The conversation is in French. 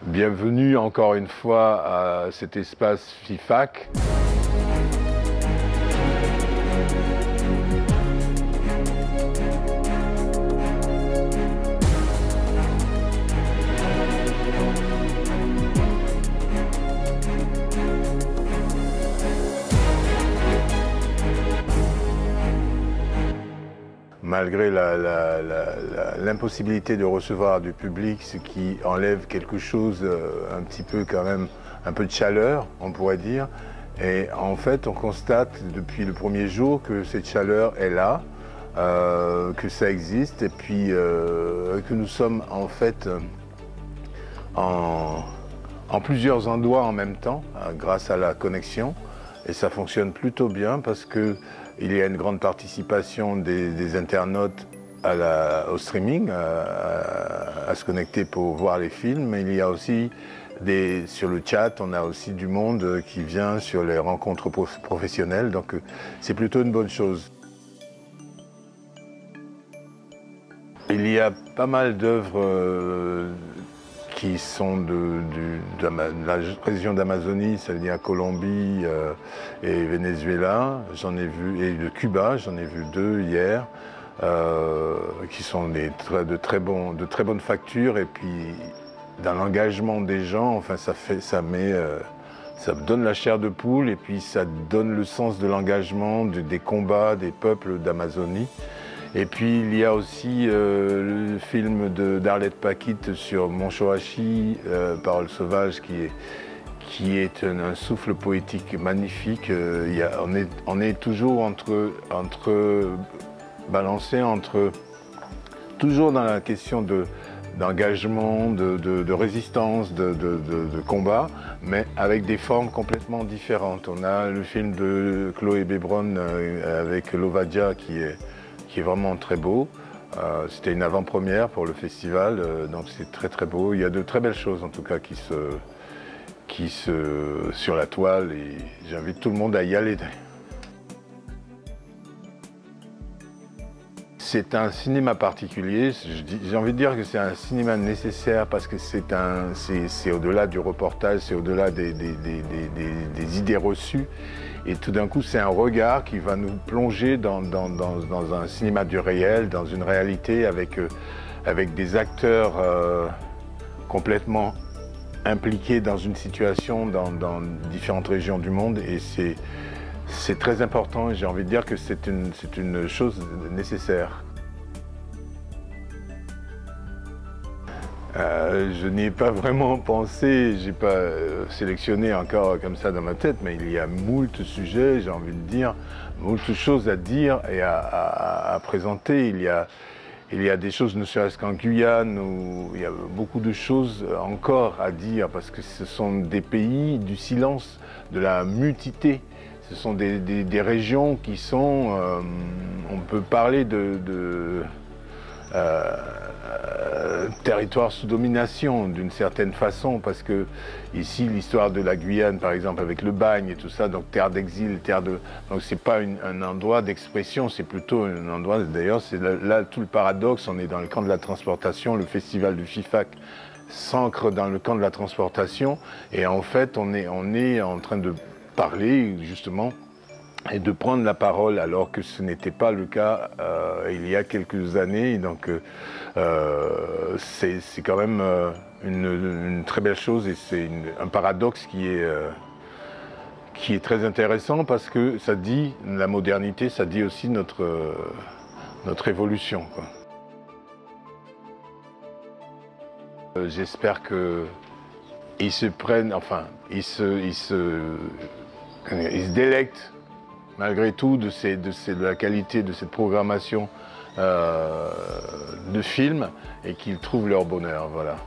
Bienvenue encore une fois à cet espace FIFAC. Malgré l'impossibilité de recevoir du public, ce qui enlève quelque chose, un petit peu quand même, un peu de chaleur, on pourrait dire. Et en fait, on constate depuis le premier jour que cette chaleur est là, que ça existe, et puis que nous sommes en fait en plusieurs endroits en même temps, grâce à la connexion. Et ça fonctionne plutôt bien parce qu'il y a une grande participation des internautes au streaming, à se connecter pour voir les films. Mais il y a aussi sur le chat, on a aussi du monde qui vient sur les rencontres professionnelles. Donc c'est plutôt une bonne chose. Il y a pas mal d'œuvres qui sont de la région d'Amazonie, c'est-à-dire Colombie et Venezuela, j'en ai vu, et de Cuba, j'en ai vu 2 hier, qui sont de très bonnes factures, et puis dans l'engagement des gens, enfin ça donne la chair de poule, et puis ça donne le sens de l'engagement, des combats des peuples d'Amazonie. Et puis il y a aussi le film d'Arlette Paquite sur Monchoachi, Paroles sauvages, qui est un souffle poétique magnifique. On est toujours balancé toujours dans la question d'engagement, de résistance, de combat, mais avec des formes complètement différentes. On a le film de Chloé Bebron avec Lovadia qui est vraiment très beau. C'était une avant-première pour le festival, donc c'est très beau. Il y a de très belles choses en tout cas sur la toile, et j'invite tout le monde à y aller. C'est un cinéma particulier, j'ai envie de dire que c'est un cinéma nécessaire parce que c'est au-delà du reportage, c'est au-delà des idées reçues. Et tout d'un coup, c'est un regard qui va nous plonger dans un cinéma du réel, dans une réalité avec des acteurs complètement impliqués dans une situation dans différentes régions du monde. Et c'est très important, et j'ai envie de dire que c'est une chose nécessaire. Je n'y ai pas vraiment pensé, j'ai pas sélectionné encore comme ça dans ma tête, mais il y a moult sujets, j'ai envie de dire, moult choses à dire et à présenter. Il y a des choses, ne serait-ce qu'en Guyane, où il y a beaucoup de choses encore à dire, parce que ce sont des pays du silence, de la mutisité. Ce sont des régions qui sont, on peut parler de territoire sous domination d'une certaine façon, parce que ici l'histoire de la Guyane par exemple avec le bagne et tout ça, donc terre d'exil, donc c'est pas un endroit d'expression, c'est plutôt un endroit, d'ailleurs c'est là tout le paradoxe, on est dans le camp de la transportation, le festival du FIFAC s'ancre dans le camp de la transportation, et en fait on est en train de parler justement et de prendre la parole, alors que ce n'était pas le cas il y a quelques années. Donc c'est quand même une très belle chose, et c'est un paradoxe qui est très intéressant, parce que ça dit la modernité, ça dit aussi notre évolution, quoi. J'espère qu'ils se prennent, enfin, ils se délectent malgré tout de la qualité de cette programmation de films, et qu'ils trouvent leur bonheur, voilà.